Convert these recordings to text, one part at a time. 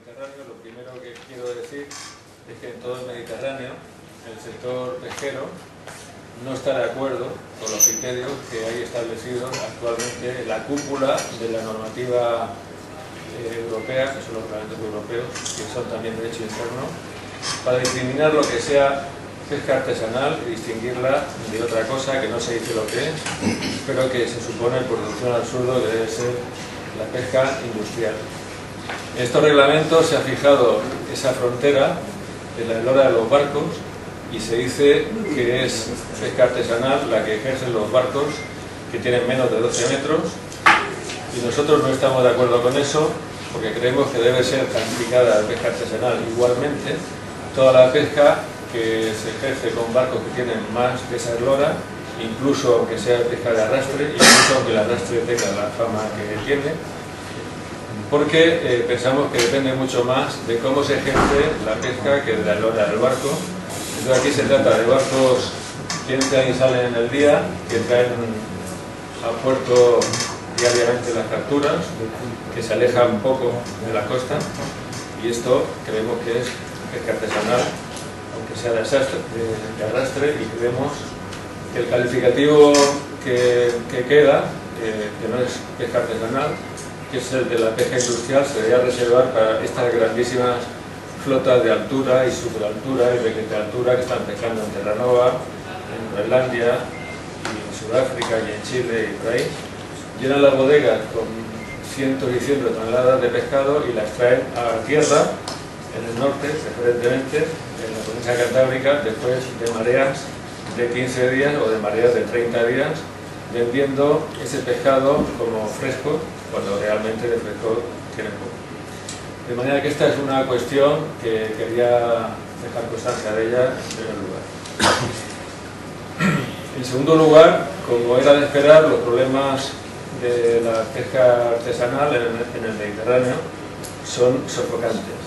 Mediterráneo, lo primero que quiero decir es que en todo el Mediterráneo el sector pesquero no está de acuerdo con los criterios que hay establecidos actualmente en la cúpula de la normativa europea, que son los reglamentos europeos, que son también derecho interno, para discriminar lo que sea pesca artesanal y distinguirla de otra cosa que no se dice lo que es, pero que se supone por deducción al absurdo que debe ser la pesca industrial. En estos reglamentos se ha fijado esa frontera en la eslora de los barcos y se dice que es pesca artesanal la que ejercen los barcos que tienen menos de 12 metros, y nosotros no estamos de acuerdo con eso porque creemos que debe ser calificada de pesca artesanal igualmente toda la pesca que se ejerce con barcos que tienen más que esa eslora, incluso aunque sea pesca de arrastre, incluso aunque el arrastre tenga la fama que tiene, porque pensamos que depende mucho más de cómo se ejerce la pesca que de la eslora del barco. Entonces aquí se trata de barcos que entran y salen en el día, que traen a puerto diariamente las capturas, que se alejan un poco de la costa, y esto creemos que es pesca artesanal, aunque sea de arrastre, y creemos que el calificativo que queda, que no es pesca artesanal, que es el de la pesca industrial, se debería reservar para estas grandísimas flotas de altura y superaltura y de altura que están pescando en Terranova, en Groenlandia, y en Sudáfrica y en Chile y por ahí. Llenan las bodegas con cientos y cientos de toneladas de pescado y las traen a tierra en el norte, preferentemente en la cornisa cantábrica, después de mareas de 15 días o de mareas de 30 días, vendiendo ese pescado como fresco, cuando realmente de fresco tiene poco. De manera que esta es una cuestión que quería dejar constancia de ella en primer lugar. En segundo lugar, como era de esperar, los problemas de la pesca artesanal en el Mediterráneo son sofocantes.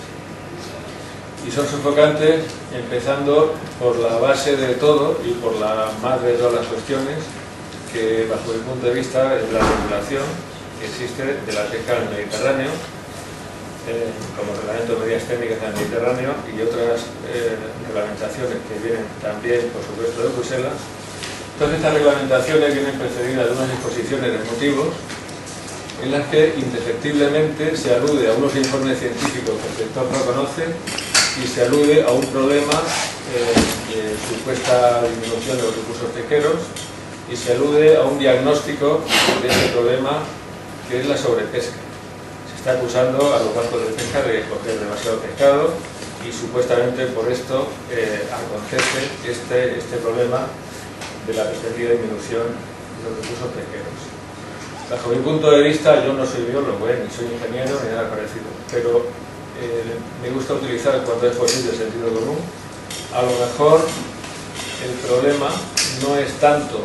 Y son sofocantes empezando por la base de todo y por la madre de todas las cuestiones, que bajo mi punto de vista es la regulación que existe de la pesca en el Mediterráneo, como reglamento de medidas técnicas en el Mediterráneo y otras reglamentaciones que vienen también, por supuesto, de Bruselas. Entonces, estas reglamentaciones vienen precedidas de unas exposiciones de motivos en las que indefectiblemente se alude a unos informes científicos que el sector no conoce y se alude a un problema de supuesta disminución de los recursos pesqueros y se alude a un diagnóstico de ese problema que es la sobrepesca. Se está acusando a los barcos de pesca de coger demasiado pescado y supuestamente por esto acontece este problema de la pretendida disminución de los recursos pesqueros. Bajo mi punto de vista, yo no soy biólogo, ni soy ingeniero ni nada parecido, pero me gusta utilizar cuando es posible el sentido común. A lo mejor el problema no es tanto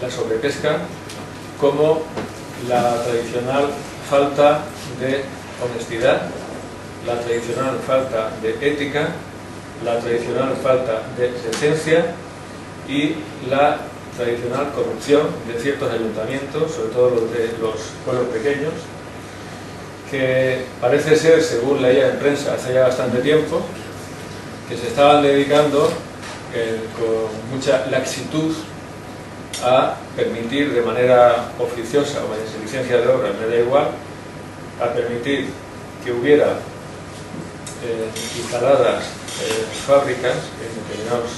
la sobrepesca como la tradicional falta de honestidad, la tradicional falta de ética, la tradicional falta de decencia y la tradicional corrupción de ciertos ayuntamientos, sobre todo los de los pueblos pequeños, que parece ser, según leía en prensa hace ya bastante tiempo, que se estaban dedicando con mucha laxitud a permitir de manera oficiosa o mediante licencia de obra, me da igual, a permitir que hubiera instaladas fábricas en determinados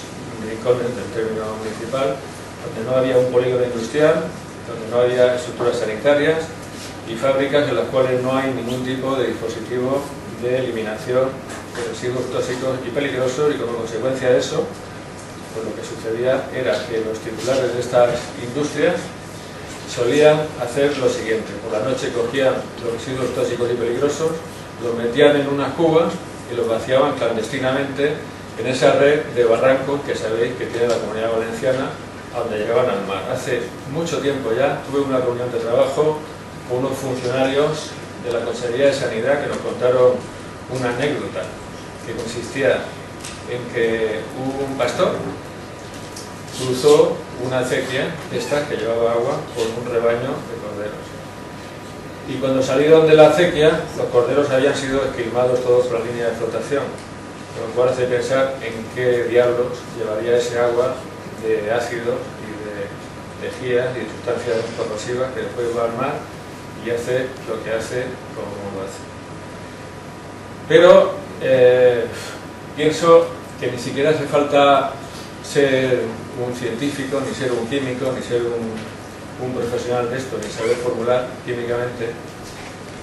rincones del término municipal, donde no había un polígono industrial, donde no había estructuras sanitarias y fábricas en las cuales no hay ningún tipo de dispositivo de eliminación de residuos tóxicos y peligrosos, y como consecuencia de eso, pues lo que sucedía era que los titulares de estas industrias solían hacer lo siguiente: por la noche cogían los residuos tóxicos y peligrosos, los metían en unas cubas y los vaciaban clandestinamente en esa red de barrancos que sabéis que tiene la Comunidad Valenciana, a donde llegaban al mar. Hace mucho tiempo ya tuve una reunión de trabajo con unos funcionarios de la Consejería de Sanidad que nos contaron una anécdota que consistía en que un pastor cruzó una acequia de estas que llevaba agua con un rebaño de corderos. y cuando salieron de la acequia, los corderos habían sido esquilmados todos por la línea de flotación, lo cual hace pensar en qué diablos llevaría ese agua de ácidos y de lejías y de sustancias corrosivas que después va al mar y hace lo que hace como lo hace. Pero pienso que ni siquiera hace falta ser un científico, ni ser un químico, ni ser un profesional de esto, ni saber formular químicamente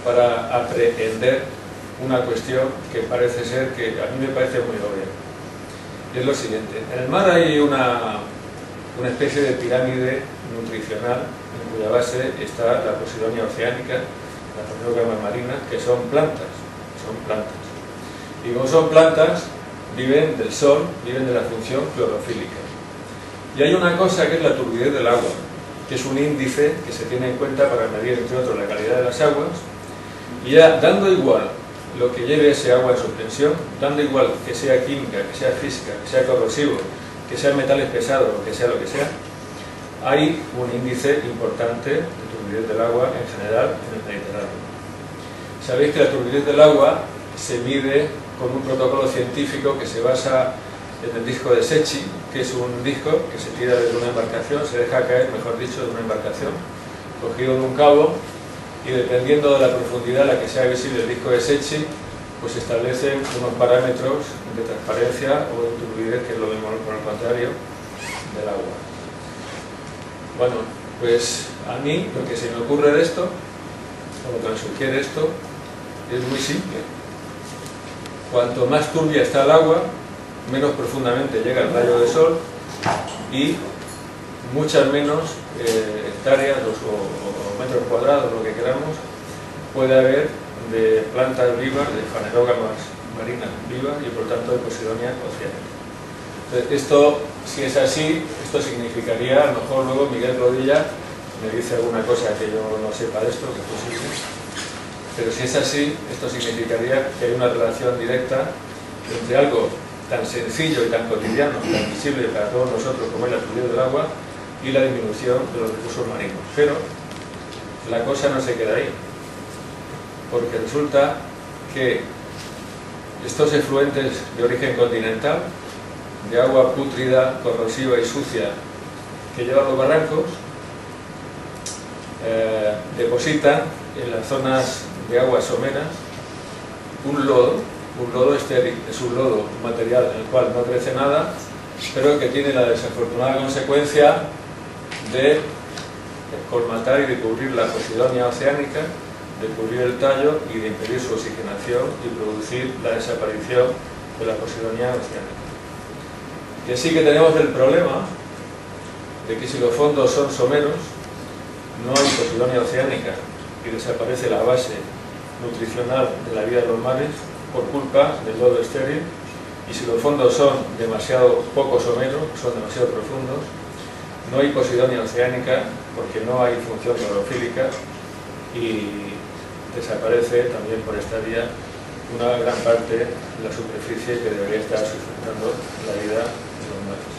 para aprehender una cuestión que parece ser, que a mí me parece muy obvia. Y es lo siguiente: en el mar hay una especie de pirámide nutricional en cuya base está la Posidonia oceánica, la Phanerogamas marina, que son plantas. Y como son plantas, viven del sol, viven de la función clorofílica. Y hay una cosa que es la turbidez del agua, que es un índice que se tiene en cuenta para medir, entre otros, la calidad de las aguas, y ya dando igual lo que lleve ese agua en suspensión, dando igual que sea química, que sea física, que sea corrosivo, que sean metales pesados, o que sea lo que sea, hay un índice importante de turbidez del agua en general en el Mediterráneo. Sabéis que la turbidez del agua se mide con un protocolo científico que se basa en el disco de Secchi, que es un disco que se tira desde una embarcación, se deja caer, mejor dicho, de una embarcación, cogido de un cabo, y dependiendo de la profundidad a la que sea visible el disco de Secchi, pues establecen unos parámetros de transparencia o de turbidez, que es lo mismo por el contrario del agua. Bueno, pues a mí lo que se me ocurre de esto, o lo que me sugiere esto, es muy simple. Cuanto más turbia está el agua, menos profundamente llega el rayo de sol y muchas menos hectáreas o metros cuadrados, lo que queramos, puede haber de plantas vivas, de Phanerogamas marinas vivas y por tanto de Posidonia oceánica. Entonces, esto, si es así, esto significaría, a lo mejor luego Miguel Rodilla me dice alguna cosa que yo no sepa de esto, que es posible, pero si es así, esto significaría que hay una relación directa entre algo tan sencillo y tan cotidiano, tan visible para todos nosotros como es la turbidez del agua y la disminución de los recursos marinos. Pero la cosa no se queda ahí, porque resulta que estos efluentes de origen continental, de agua pútrida, corrosiva y sucia que llevan los barrancos, depositan en las zonas de aguas someras un lodo estéril. Es un lodo, un material en el cual no crece nada, pero que tiene la desafortunada consecuencia de colmatar y de cubrir la Posidonia oceánica, de cubrir el tallo y de impedir su oxigenación y producir la desaparición de la Posidonia oceánica. Y así que tenemos el problema de que si los fondos son someros, no hay Posidonia oceánica y desaparece la base nutricional de la vida de los mares por culpa del lodo estéril, y si los fondos son demasiado poco someros, son demasiado profundos, no hay Posidonia oceánica porque no hay función clorofílica y desaparece también por esta vía una gran parte de la superficie que debería estar sustentando la vida de los mares.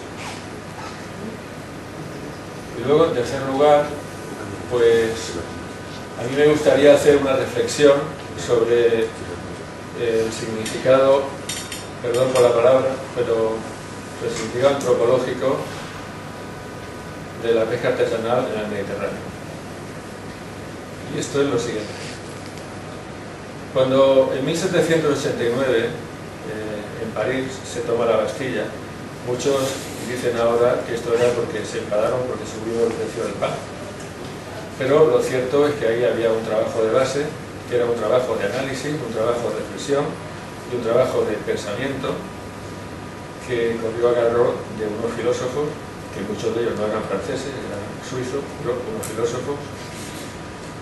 Y luego, en tercer lugar, pues a mí me gustaría hacer una reflexión sobre el significado, perdón por la palabra, pero el significado antropológico de la pesca artesanal en el Mediterráneo. Y esto es lo siguiente. Cuando en 1789 en París se toma la Bastilla, muchos dicen ahora que esto era porque se enfadaron porque subió el precio del pan. Pero lo cierto es que ahí había un trabajo de base, que era un trabajo de análisis, un trabajo de reflexión y un trabajo de pensamiento que corrió a cargo de unos filósofos, que muchos de ellos no eran franceses, eran suizos, pero unos filósofos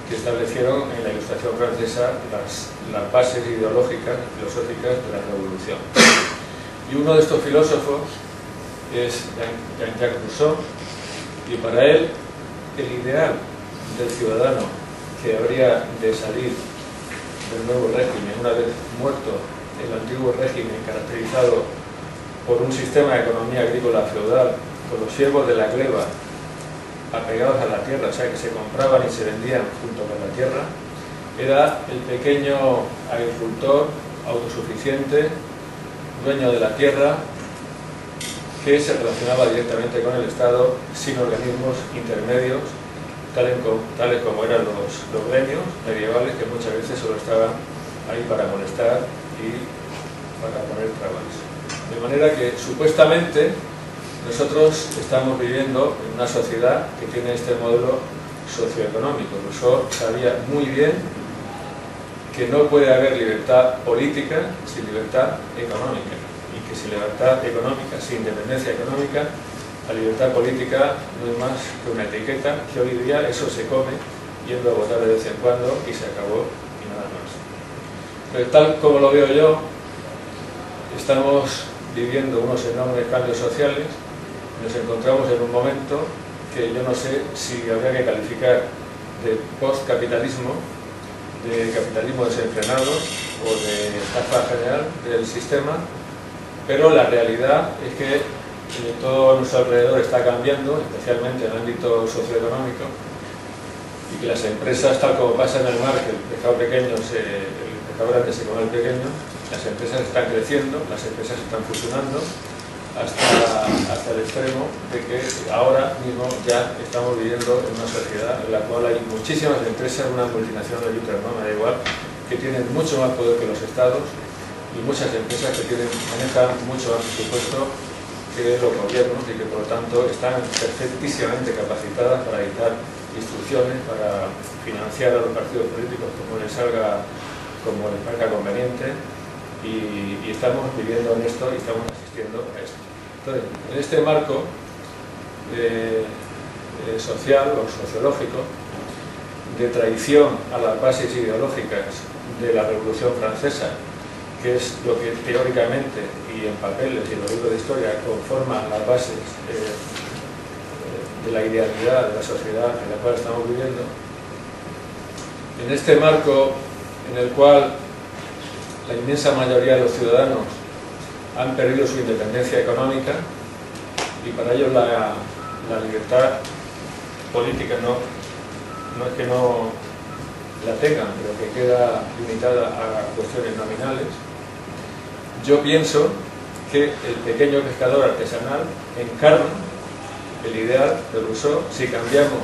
que establecieron en la Ilustración francesa las bases ideológicas y filosóficas de la revolución. Y uno de estos filósofos es Jean-Jacques Rousseau, y para él el ideal del ciudadano que habría de salir del nuevo régimen, una vez muerto el antiguo régimen caracterizado por un sistema de economía agrícola feudal, con los siervos de la gleba apegados a la tierra, o sea que se compraban y se vendían junto con la tierra, era el pequeño agricultor autosuficiente, dueño de la tierra, que se relacionaba directamente con el Estado sin organismos intermedios, tales como eran los gremios medievales, que muchas veces solo estaban ahí para molestar y para poner trabas. De manera que supuestamente nosotros estamos viviendo en una sociedad que tiene este modelo socioeconómico. Rousseau sabía muy bien que no puede haber libertad política sin libertad económica, y que sin libertad económica, sin independencia económica, la libertad política no es más que una etiqueta que hoy día eso se come yendo a votar de vez en cuando y se acabó y nada más. Pero tal como lo veo yo, estamos viviendo unos enormes cambios sociales. Nos encontramos en un momento que yo no sé si habría que calificar de postcapitalismo, de capitalismo desenfrenado o de estafa general del sistema, pero la realidad es que todo a nuestro alrededor está cambiando, especialmente en el ámbito socioeconómico, y que las empresas, tal como pasa en el mar, que el pescado grande se come el pequeño, las empresas están creciendo, las empresas están fusionando, hasta el extremo de que ahora mismo ya estamos viviendo en una sociedad en la cual hay muchísimas empresas, una multinacional y otra no, me da igual, que tienen mucho más poder que los estados, y muchas empresas que manejan mucho más presupuesto que los gobiernos, y que por lo tanto están perfectísimamente capacitadas para dictar instrucciones, para financiar a los partidos políticos como les parezca conveniente, y estamos viviendo en esto y estamos asistiendo a esto. Entonces, en este marco social o sociológico de traición a las bases ideológicas de la Revolución Francesa, que es lo que teóricamente y en papeles y en los libros de historia conforman las bases de la idealidad de la sociedad en la cual estamos viviendo, en este marco en el cual la inmensa mayoría de los ciudadanos han perdido su independencia económica, y para ellos la libertad política no es que no la tengan, pero que queda limitada a cuestiones nominales. Yo pienso que el pequeño pescador artesanal encarna el ideal de Rousseau si cambiamos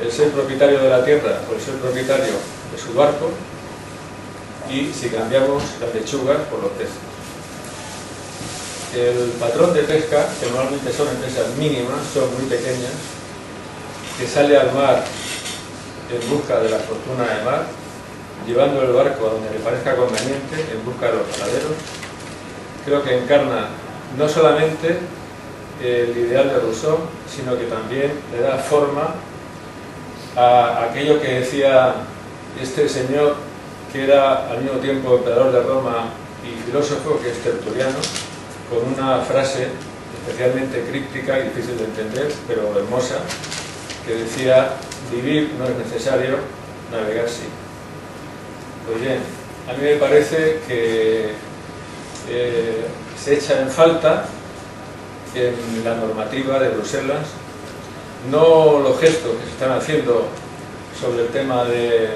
el ser propietario de la tierra por el ser propietario de su barco, y si cambiamos las lechugas por los peces. El patrón de pesca, que normalmente son empresas mínimas, son muy pequeñas, que sale al mar en busca de la fortuna de mar, llevando el barco a donde le parezca conveniente, en busca de los ganaderos, creo que encarna no solamente el ideal de Rousseau, sino que también le da forma a aquello que decía este señor, que era al mismo tiempo emperador de Roma y filósofo, que es Tertuliano, con una frase especialmente críptica y difícil de entender, pero hermosa, que decía: vivir no es necesario, navegar sí. Pues bien, a mí me parece que se echa en falta en la normativa de Bruselas no los gestos que se están haciendo sobre el tema de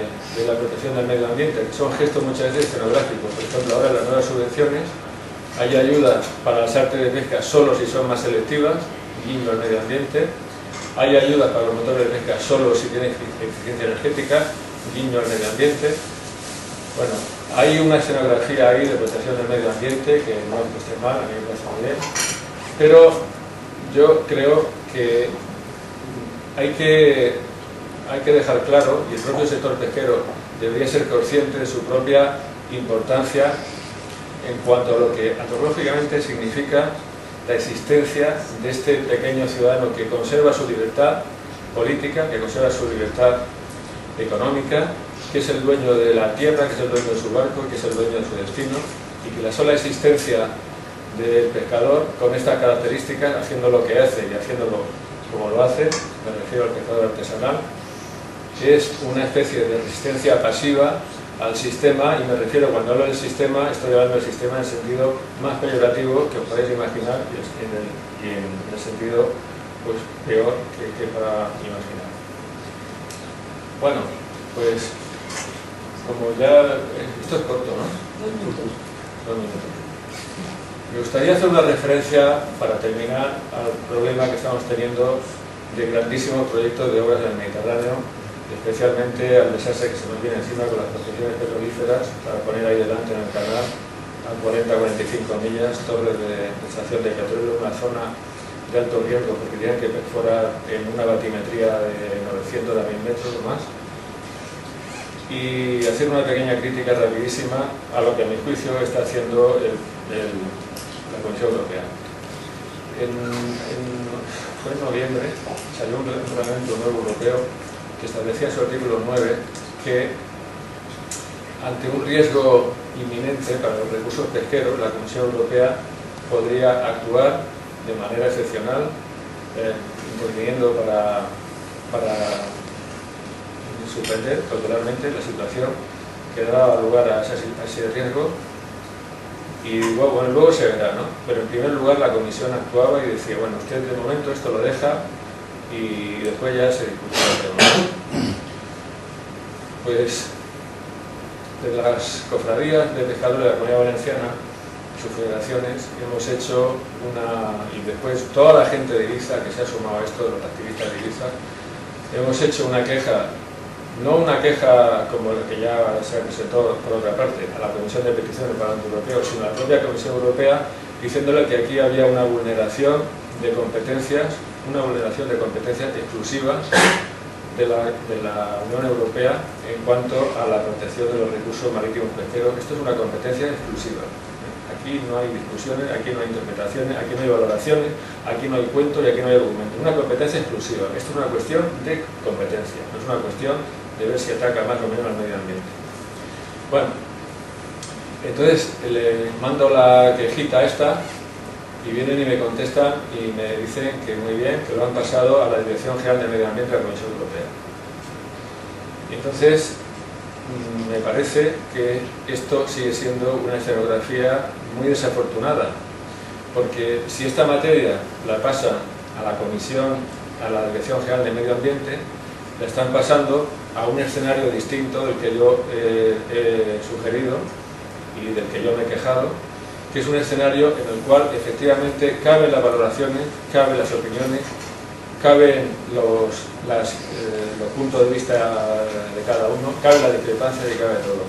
la protección del medio ambiente, que son gestos muchas veces escenográficos. Por ejemplo, ahora las nuevas subvenciones, hay ayudas para las artes de pesca solo si son más selectivas, guiño al medio ambiente. Hay ayudas para los motores de pesca solo si tienen eficiencia energética, guiño al medio ambiente. Bueno, hay una escenografía ahí de protección del medio ambiente que no esté mal, a mí me parece muy bien, pero yo creo que hay que dejar claro, y el propio sector pesquero debería ser consciente de su propia importancia en cuanto a lo que antropológicamente significa la existencia de este pequeño ciudadano que conserva su libertad política, que conserva su libertad económica, que es el dueño de la tierra, que es el dueño de su barco, que es el dueño de su destino, y que la sola existencia del pescador con estas características, haciendo lo que hace y haciéndolo como lo hace, me refiero al pescador artesanal, es una especie de resistencia pasiva al sistema, y me refiero, cuando hablo del sistema, estoy hablando del sistema en el sentido más peyorativo que os podéis imaginar, y en el sentido pues peor que para imaginar. Bueno, pues como ya... Esto es corto, ¿no? 2 minutos. 2 minutos. Me gustaría hacer una referencia, para terminar, al problema que estamos teniendo de grandísimos proyectos de obras en el Mediterráneo, especialmente al desastre que se nos viene encima con las prospecciones petrolíferas, para poner ahí delante en el canal, a 40-45 millas, torres de extracción de petróleo, una zona de alto riesgo, porque tienen que perforar en una batimetría de 900 a 1000 metros o más. Y hacer una pequeña crítica rapidísima a lo que a mi juicio está haciendo la Comisión Europea. Fue en noviembre, salió un reglamento nuevo europeo que establecía en su artículo 9 que ante un riesgo inminente para los recursos pesqueros, la Comisión Europea podría actuar de manera excepcional, interviniendo para suspender cautelarmente la situación que daba lugar a ese riesgo. Y luego se verá, ¿no? Pero en primer lugar la Comisión actuaba y decía, bueno, usted de momento esto lo deja y después ya se discutirá el tema. Pues de las cofradías de pescadores de la Comunidad Valenciana, sus federaciones, hemos hecho y después toda la gente de Ibiza que se ha sumado a esto, los activistas de Ibiza, hemos hecho una queja, no una queja como la que ya se presentó por otra parte a la Comisión de Peticiones del Parlamento Europeo, sino a la propia Comisión Europea, diciéndole que aquí había una vulneración de competencias exclusivas de la Unión Europea en cuanto a la protección de los recursos marítimos pesqueros. Esto es una competencia exclusiva. Aquí no hay discusiones, aquí no hay interpretaciones, aquí no hay valoraciones, aquí no hay cuentos y aquí no hay argumentos. Una competencia exclusiva. Esto es una cuestión de competencia, no es una cuestión de ver si ataca más o menos al medio ambiente. Bueno, entonces le mando la quejita esta y vienen y me contestan y me dicen que muy bien, que lo han pasado a la Dirección General de Medio Ambiente de la Comisión Europea. Entonces, me parece que esto sigue siendo una escenografía muy desafortunada, porque si esta materia la pasa a la Comisión, a la Dirección General de Medio Ambiente, la están pasando a un escenario distinto del que yo he sugerido y del que yo me he quejado, que es un escenario en el cual efectivamente caben las valoraciones, caben las opiniones, caben los puntos de vista de cada uno, cabe la discrepancia y cabe todo.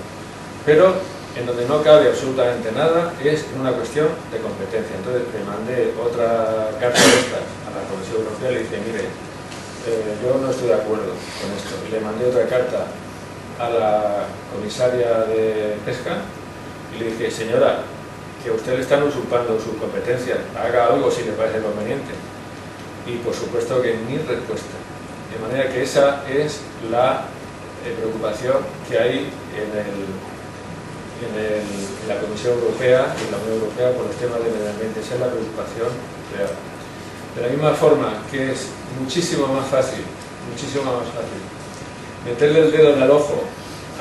Pero en donde no cabe absolutamente nada es en una cuestión de competencia. Entonces le mandé otra carta de estas a la Comisión Europea y le dije, mire, yo no estoy de acuerdo con esto. Y le mandé otra carta a la comisaria de Pesca y le dije, señora, que a usted le están usurpando sus competencias, haga algo si le parece conveniente. Y por supuesto que ni respuesta. De manera que esa es la preocupación que hay en la Comisión Europea y en la Unión Europea por los temas de medio ambiente. Esa es la preocupación real. De la misma forma que es muchísimo más fácil meterle el dedo en el ojo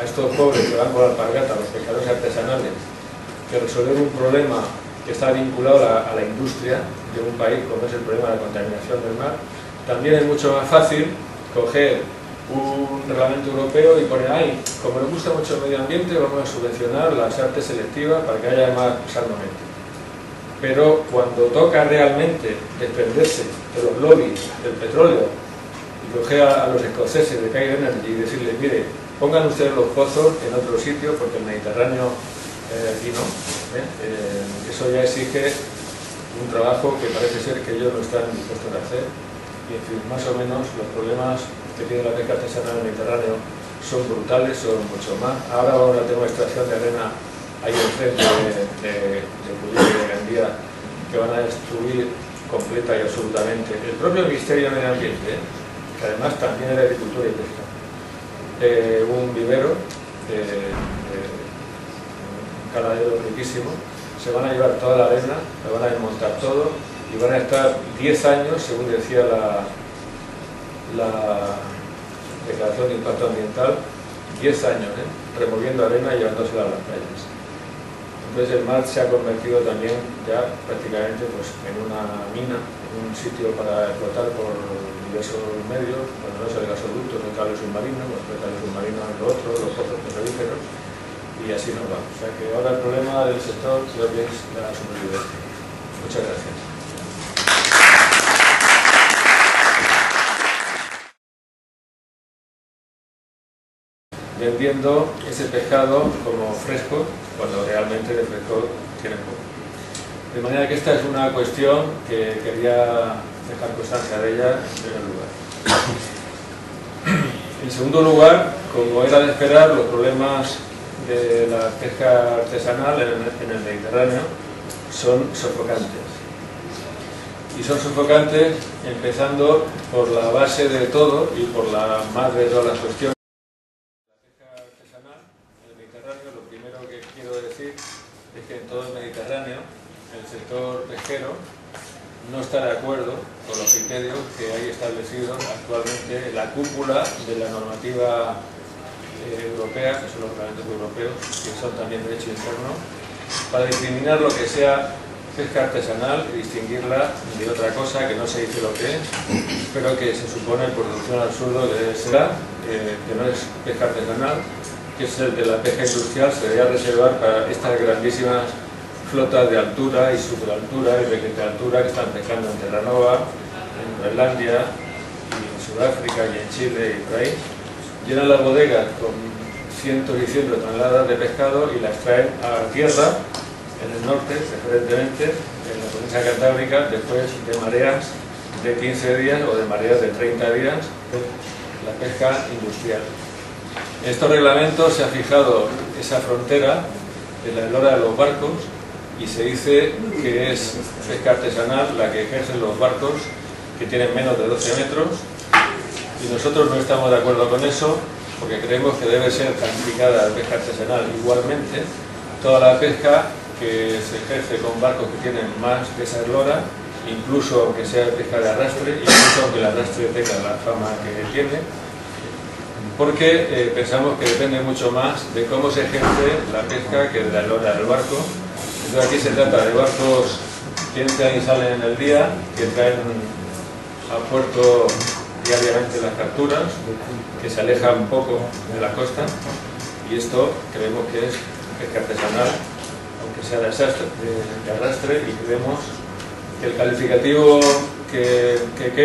a estos pobres que van con la alpargata, a los pescadores artesanales, que resolver un problema que está vinculado a la industria de un país, como es el problema de la contaminación del mar, también es mucho más fácil coger un reglamento europeo y poner ahí, como nos gusta mucho el medio ambiente, vamos a subvencionar las artes selectivas para que haya más salmonete. Pero cuando toca realmente desprenderse de los lobbies del petróleo y coger a los escoceses de Cair Energy y decirles, mire, pongan ustedes los pozos en otro sitio porque el Mediterráneo aquí no, eso ya exige un trabajo que parece ser que ellos no están dispuestos a hacer. Y en fin, más o menos los problemas que tiene la pesca artesanal en el Mediterráneo son brutales, son mucho más. Ahora vamos a tener una extracción de arena ahí enfrente de Cubillo y de Gandía que van a destruir completa y absolutamente el propio Ministerio de Medio Ambiente, que además también es de Agricultura y Pesca, un vivero, un caladero riquísimo. Se van a llevar toda la arena, la van a desmontar todo y van a estar 10 años, según decía la declaración de impacto ambiental, 10 años removiendo arena y llevándosela a las playas. Entonces el mar se ha convertido también ya prácticamente pues, en una mina, en un sitio para explotar por diversos medios, cuando no es el gasoducto, el cable submarino, los petales submarinos, lo otro, los pozos petrolíferos. y así nos vamos. O sea que ahora el problema del sector creo que es la supervivencia. Muchas gracias. Vendiendo ese pescado como fresco, cuando realmente de fresco tiene poco. De manera que esta es una cuestión que quería dejar constancia de ella en primer lugar. En segundo lugar, como era de esperar, los problemas de la pesca artesanal en el Mediterráneo son sofocantes. Y son sofocantes empezando por la base de todo y por la madre de todas las cuestiones. Lo primero que quiero decir es que en todo el Mediterráneo el sector pesquero no está de acuerdo con los criterios que hay establecidos actualmente en la cúpula de la normativa europea, que son los reglamentos europeos, que son también derecho interno, para discriminar lo que sea pesca artesanal y distinguirla de otra cosa que no se dice lo que es, pero que se supone por deducción al absurdo que debe ser, que no es pesca artesanal, que es el de la pesca industrial, se debería reservar para estas grandísimas flotas de altura y superaltura y requete altura que están pescando en Terranova, en Groenlandia, y en Sudáfrica y en Chile y por ahí. Llenan las bodegas con cientos y cientos de toneladas de pescado y las traen a tierra, en el norte, preferentemente, en la provincia cantábrica, después de mareas de 15 días o de mareas de 30 días, la pesca industrial. En estos reglamentos se ha fijado esa frontera de la eslora de los barcos y se dice que es pesca artesanal la que ejercen los barcos que tienen menos de 12 metros y nosotros no estamos de acuerdo con eso porque creemos que debe ser calificada de pesca artesanal igualmente toda la pesca que se ejerce con barcos que tienen más de esa eslora, incluso aunque sea pesca de arrastre, incluso aunque el arrastre tenga la fama que tiene, porque pensamos que depende mucho más de cómo se ejerce la pesca que de la eslora del barco. Entonces aquí se trata de barcos que entran y salen en el día, que traen a puerto diariamente las capturas, que se alejan un poco de la costa, y esto creemos que es pesca artesanal, aunque sea de arrastre, y creemos que el calificativo que queda